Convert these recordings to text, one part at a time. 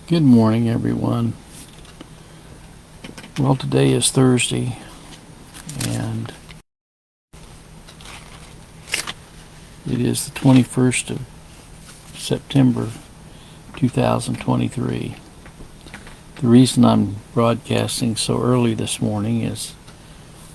Good morning, everyone. Well, today is Thursday, and it is the 21st of September, 2023. The reason I'm broadcasting so early this morning is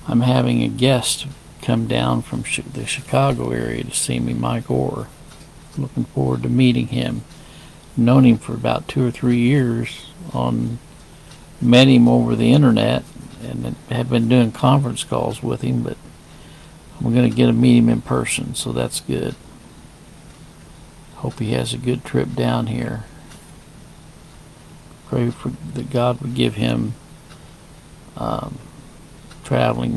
I'm having a guest come down from the Chicago area to see me, Mike Orr. Looking forward to meeting him. Known him for about 2 or 3 years. Met him over the internet and have been doing conference calls with him, but I'm going to get to meet him in person, so that's good. Hope he has a good trip down here. Pray that God would give him traveling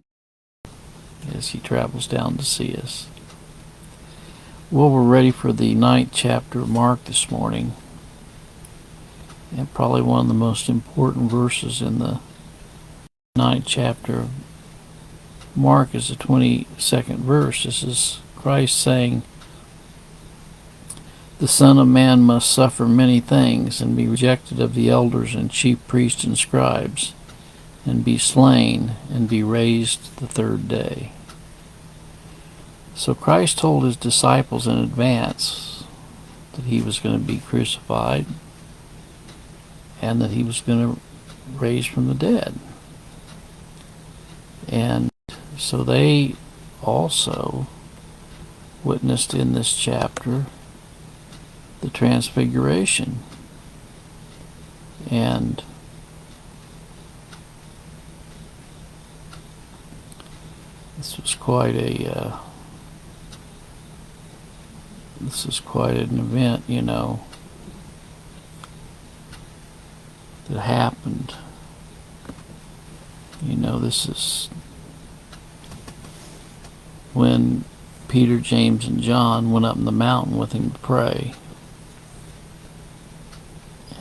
as he travels down to see us. Well, we're ready for the 9th chapter of Mark this morning. And probably one of the most important verses in the 9th chapter of Mark is the 22nd verse. This is Christ saying, "The Son of Man must suffer many things, and be rejected of the elders and chief priests and scribes, and be slain, and be raised the third day." So Christ told his disciples in advance that he was going to be crucified, and that he was going to raise from the dead. And so they also witnessed in this chapter the transfiguration. And this was quite an event, that happened. This is when Peter, James, and John went up in the mountain with him to pray.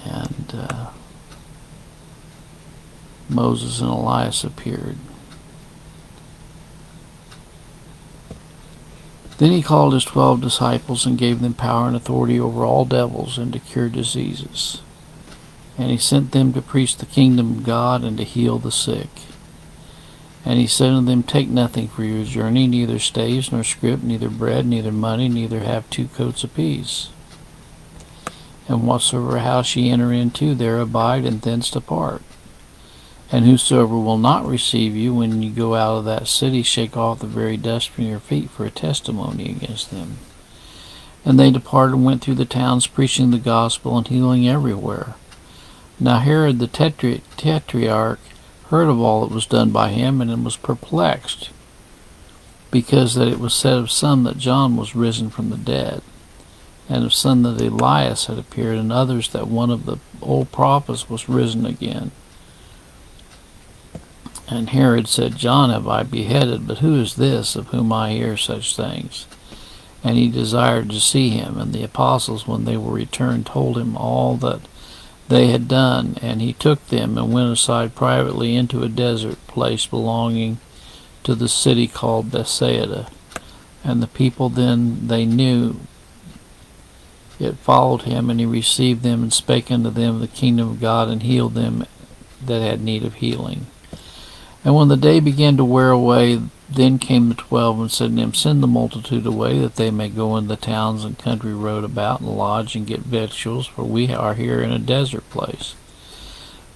And Moses and Elias appeared. Then he called his 12 disciples and gave them power and authority over all devils and to cure diseases. And he sent them to preach the kingdom of God and to heal the sick. And he said unto them, "Take nothing for your journey, neither staves, nor scrip, neither bread, neither money, neither have 2 coats apiece. And whatsoever house ye enter into, there abide, and thence depart. And whosoever will not receive you when you go out of that city, shake off the very dust from your feet for a testimony against them." And they departed and went through the towns, preaching the gospel and healing everywhere. Now Herod the Tetrarch heard of all that was done by him, and was perplexed, because that it was said of some that John was risen from the dead, and of some that Elias had appeared, and others that one of the old prophets was risen again. And Herod said, "John have I beheaded, but who is this of whom I hear such things?" And he desired to see him. And the apostles, when they were returned, told him all that they had done. And he took them and went aside privately into a desert place belonging to the city called Bethsaida. And the people then they knew it followed him, and he received them and spake unto them of the kingdom of God, and healed them that had need of healing. And when the day began to wear away, then came the 12 and said to him, "Send the multitude away, that they may go into the towns and country round about, and lodge, and get victuals, for we are here in a desert place."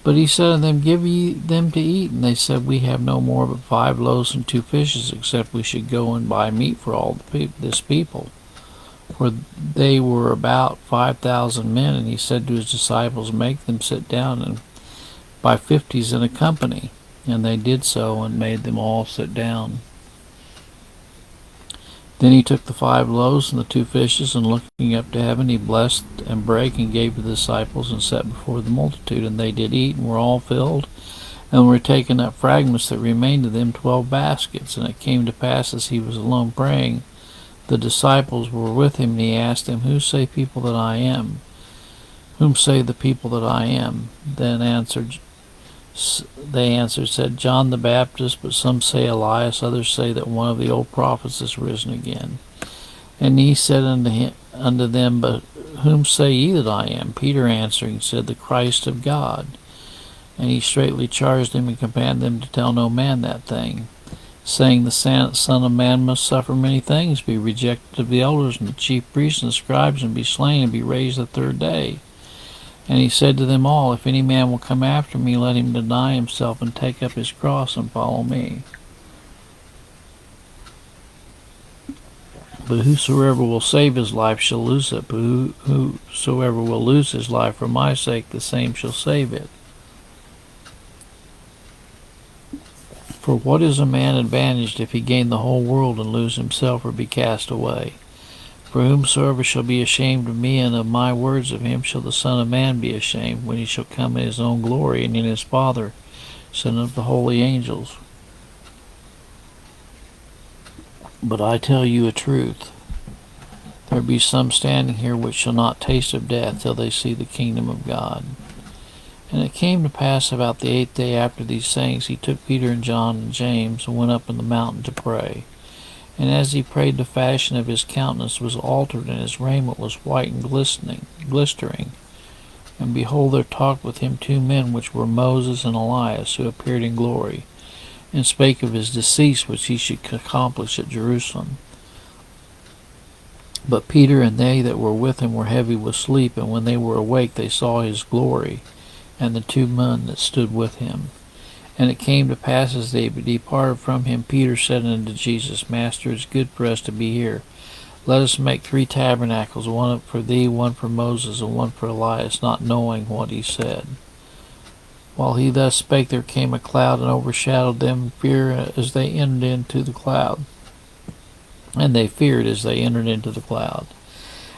But he said unto them, "Give ye them to eat." And they said, "We have no more but 5 loaves and 2 fishes, except we should go and buy meat for all this people." For they were about 5,000 men. And he said to his disciples, "Make them sit down, and by 50s in a company." And they did so, and made them all sit down. Then he took the 5 loaves and the 2 fishes, and looking up to heaven, he blessed and brake, and gave to the disciples, and set before the multitude. And they did eat, and were all filled, and were taken up fragments that remained to them, 12 baskets. And it came to pass, as he was alone praying, the disciples were with him, and he asked them, "Who say people that I am? Whom say the people that I am?" They answered, said, "John the Baptist, but some say Elias, others say that one of the old prophets is risen again." And he said unto them, But whom say ye that I am? Peter answering said, The Christ of God. And he straitly charged them and commanded them to tell no man that thing, saying, The Son of Man must suffer many things, be rejected of the elders and the chief priests and the scribes, and be slain, and be raised the third day. And he said to them all, If any man will come after me, let him deny himself, and take up his cross, and follow me. But whosoever will save his life shall lose it, but whosoever will lose his life for my sake, the same shall save it. For what is a man advantaged if he gain the whole world and lose himself or be cast away? For whomsoever shall be ashamed of me and of my words, of him shall the Son of Man be ashamed, when he shall come in his own glory and in his Father, and of the holy angels. But I tell you a truth, there be some standing here which shall not taste of death till they see the kingdom of God. And it came to pass about the 8th day after these sayings, he took Peter and John and James, and went up in the mountain to pray. And as he prayed, the fashion of his countenance was altered, and his raiment was white and glistering. And behold, there talked with him 2 men, which were Moses and Elias, who appeared in glory, and spake of his decease which he should accomplish at Jerusalem. But Peter and they that were with him were heavy with sleep, and when they were awake they saw his glory, and the 2 men that stood with him. And it came to pass, as they departed from him, Peter said unto Jesus, Master, it is good for us to be here. Let us make 3 tabernacles, one for thee, one for Moses, and one for Elias, not knowing what he said. While he thus spake, there came a cloud and overshadowed them, fear as they entered into the cloud. And they feared as they entered into the cloud.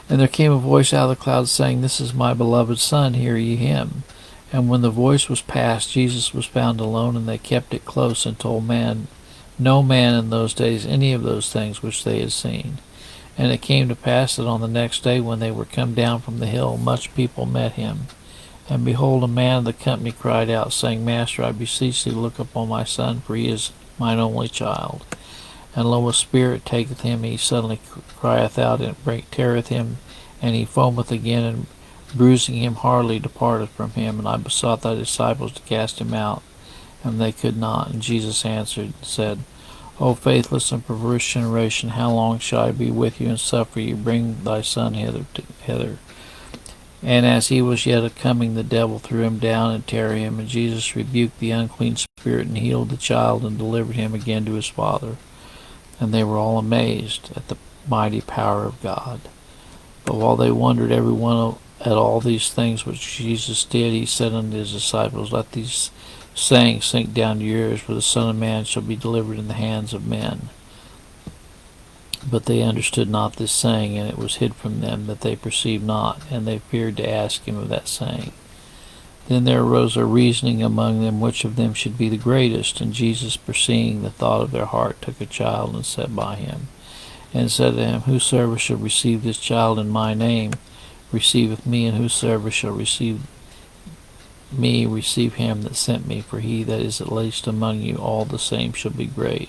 And there came a voice out of the cloud, saying, This is my beloved Son, hear ye him. And when the voice was past, Jesus was found alone, and they kept it close, and told no man in those days any of those things which they had seen. And it came to pass that on the next day, when they were come down from the hill, much people met him. And behold, a man of the company cried out, saying, Master, I beseech thee, look upon my son, for he is mine only child. And lo, a spirit taketh him, and he suddenly crieth out, and it teareth him, and he foameth again, and bruising him hardly departeth from him. And I besought thy disciples to cast him out, and they could not. And Jesus answered and said, O faithless and perverse generation, how long shall I be with you and suffer you? Bring thy son hither. And as he was yet a coming, the devil threw him down and tear him. And Jesus rebuked the unclean spirit, and healed the child, and delivered him again to his father. And they were all amazed at the mighty power of God. But while they wondered every one at all these things which Jesus did, he said unto his disciples, Let these sayings sink down to your ears, for the Son of Man shall be delivered in the hands of men. But they understood not this saying, and it was hid from them, that they perceived not, and they feared to ask him of that saying. Then there arose a reasoning among them, which of them should be the greatest. And Jesus, perceiving the thought of their heart, took a child, and set by him, and said to him, Whosoever shall receive this child in my name receiveth me, and whosoever shall receive me receive him that sent me. For he that is at least among you, all the same shall be great.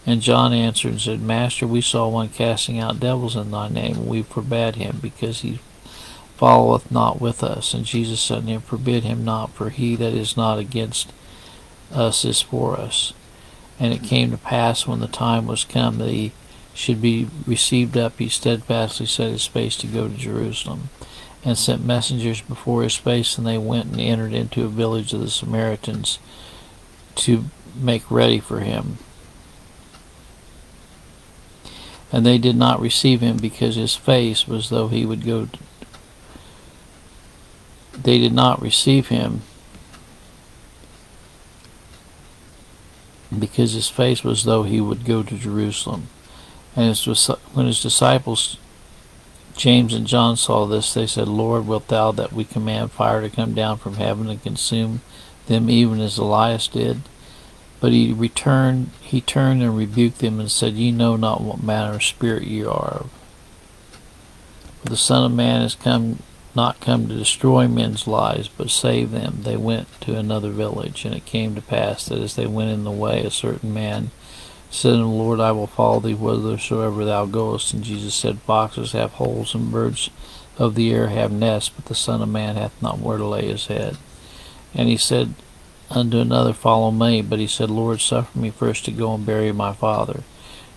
And John answered and said, Master, we saw one casting out devils in thy name, and we forbade him, because he followeth not with us. And Jesus said unto him, Forbid him not, for he that is not against us is for us. And it came to pass, when the time was come that he should be received up, he steadfastly set his face to go to Jerusalem, and sent messengers before his face, and they went and entered into a village of the Samaritans to make ready for him. And they did not receive him, because his face was though he would go to, they did not receive him because his face was though he would go to Jerusalem. And when his disciples James and John saw this, they said, Lord, wilt thou that we command fire to come down from heaven and consume them, even as Elias did? But he turned and rebuked them, and said, Ye know not what manner of spirit ye are of. For the Son of Man is not come to destroy men's lives, but save them. They went to another village. And it came to pass that as they went in the way, a certain man said unto him, Lord, I will follow thee whithersoever thou goest. And Jesus said, Foxes have holes, and birds of the air have nests, but the Son of Man hath not where to lay his head. And he said unto another, Follow me. But he said, Lord, suffer me first to go and bury my father.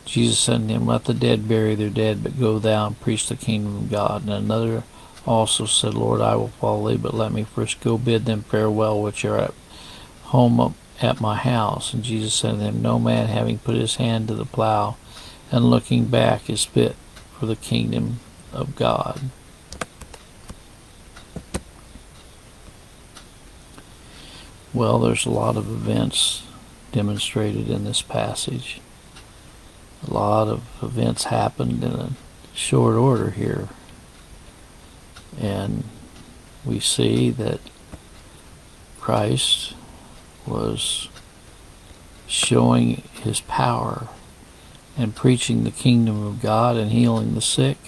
Jesus said unto him, Let the dead bury their dead, but go thou and preach the kingdom of God. And another also said, Lord, I will follow thee, but let me first go bid them farewell which are at home at my house. And Jesus said unto him, No man having put his hand to the plow and looking back is fit for the kingdom of God. Well, there's a lot of events demonstrated in this passage. A lot of events happened in a short order here. And we see that Christ was showing his power and preaching the kingdom of God and healing the sick.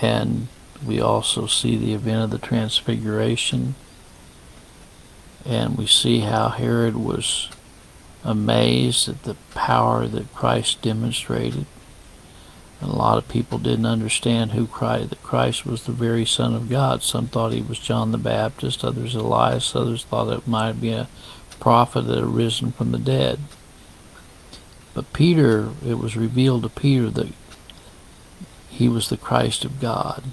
And we also see the event of the Transfiguration. And we see how Herod was amazed at the power that Christ demonstrated. And a lot of people didn't understand that Christ was the very Son of God. Some thought he was John the Baptist, others Elias, others thought it might be a prophet that had risen from the dead. But Peter, it was revealed to Peter that he was the Christ of God.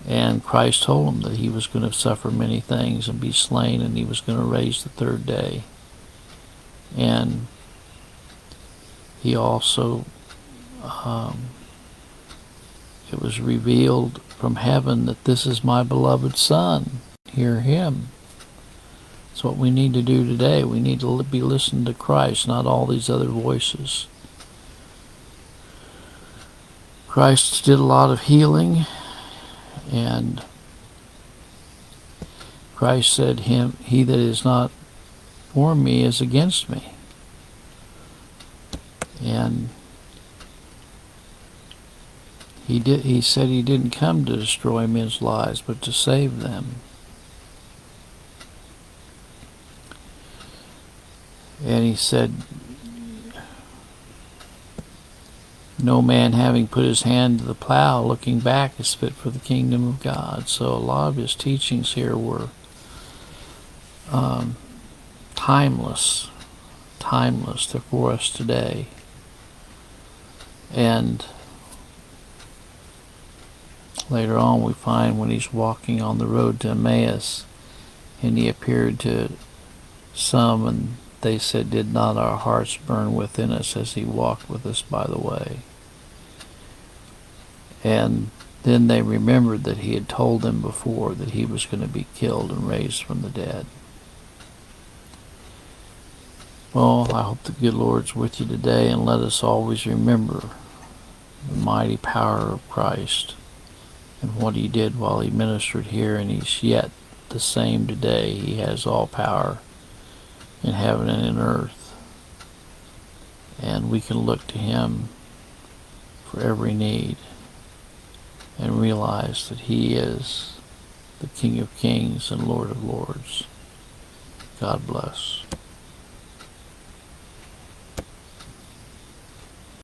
And Christ told him that he was going to suffer many things and be slain, and he was going to raise the third day. And he also, it was revealed from heaven that this is my beloved Son. Hear him. That's what we need to do today. We need to be listening to Christ, not all these other voices. Christ did a lot of healing, and Christ said, He that is not for me is against me. And he said he didn't come to destroy men's lives, but to save them. And he said, no man having put his hand to the plow looking back is fit for the kingdom of God. So a lot of his teachings here were timeless. They're for us today. And later on we find when he's walking on the road to Emmaus, and he appeared to some, and they said, did not our hearts burn within us as he walked with us by the way? And then they remembered that he had told them before that he was going to be killed and raised from the dead. Well, I hope the good Lord's with you today, and let us always remember the mighty power of Christ and what he did while he ministered here, and he's yet the same today. He has all power in heaven and in earth, and we can look to him for every need and realize that he is the King of Kings and Lord of Lords. God bless.